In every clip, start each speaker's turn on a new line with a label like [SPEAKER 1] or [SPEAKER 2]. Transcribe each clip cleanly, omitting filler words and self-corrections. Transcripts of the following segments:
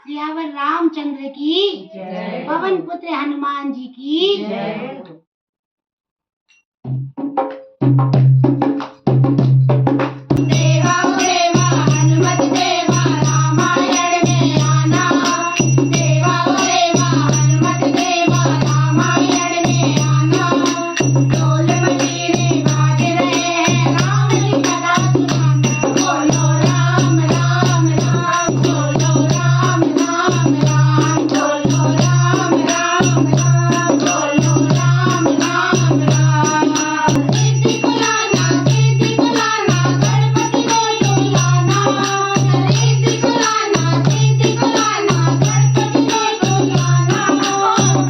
[SPEAKER 1] सियावर रामचंद्र की
[SPEAKER 2] जय।
[SPEAKER 1] पवन पुत्र हनुमान जी की
[SPEAKER 2] जय।
[SPEAKER 1] देवा देवा हनुमत देवा रामायण में आना। देवा देवा हनुमत देवा रामायण में आना। ढोल मजीरे बाज रहे हैं राम की कथा सुनाना। बोलो राम राम राम बोलो राम राम राम बोलो राम राम राम बोलो राम राम राम। सिद्धि को लाना गणपति को लाना। सिद्धि को लाना गणपति को लाना।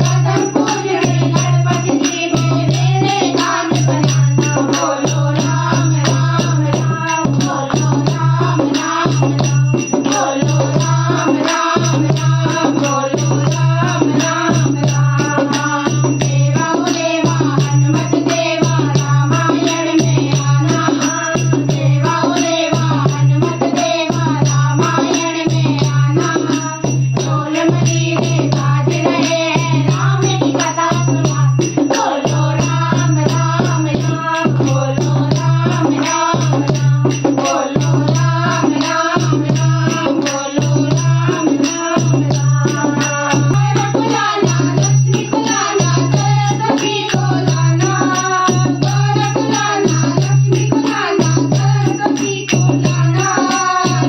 [SPEAKER 1] कदम पूजने गणपति जी मेरे कान बनाना। बोलो राम राम राम बोलो राम राम राम बोलो राम राम राम बोलो राम राम राम। देवा देवा हनुमत देवा रामायण में आना। देवा देवा हनुमत देवा रामायण में आना। ढोल मजीरे बाज रहे हैं राम की कथा सुना। बोलो राम राम राम बोलो राम राम राम बोलो राम राम राम बोलो राम राम राम। गौर को लाना लक्ष्मी को लाना सरस्वती को लाना। गौर को लाना लक्ष्मी को लाना सरस्वती को लाना।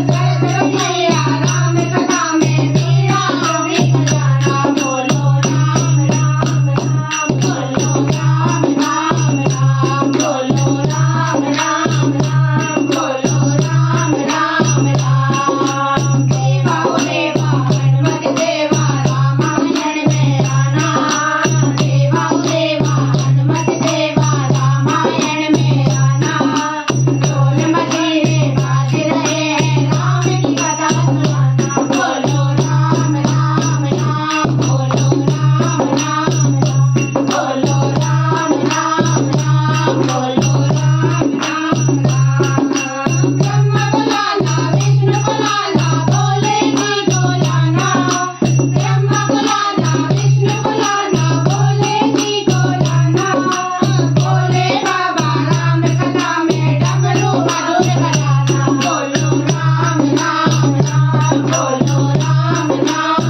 [SPEAKER 1] सरस्वती मैया राम कथा में मेरा अमृत बजाना। बोलो राम राम राम बोलो राम राम राम बोलो राम राम राम बोलो राम राम राम। देवा देवा हनुमत देवा रामायण में आना। देवा देवा हनुमत देवा रामायण में आना। ढोल मजीरे बाज रहे हैं राम की कथा सुनाना। बोलो राम राम राम बोलो राम राम राम बोलो राम राम राम बोलो राम राम राम। ब्रह्मा को लाना विष्णु को लाना भोले जी को लाना। ब्रह्मा को लाना विष्णु को लाना भोले जी को लाना। भोले बाबा राम कथा में डमरू मधुर बजाना। बोलो राम राम राम बोलो राम राम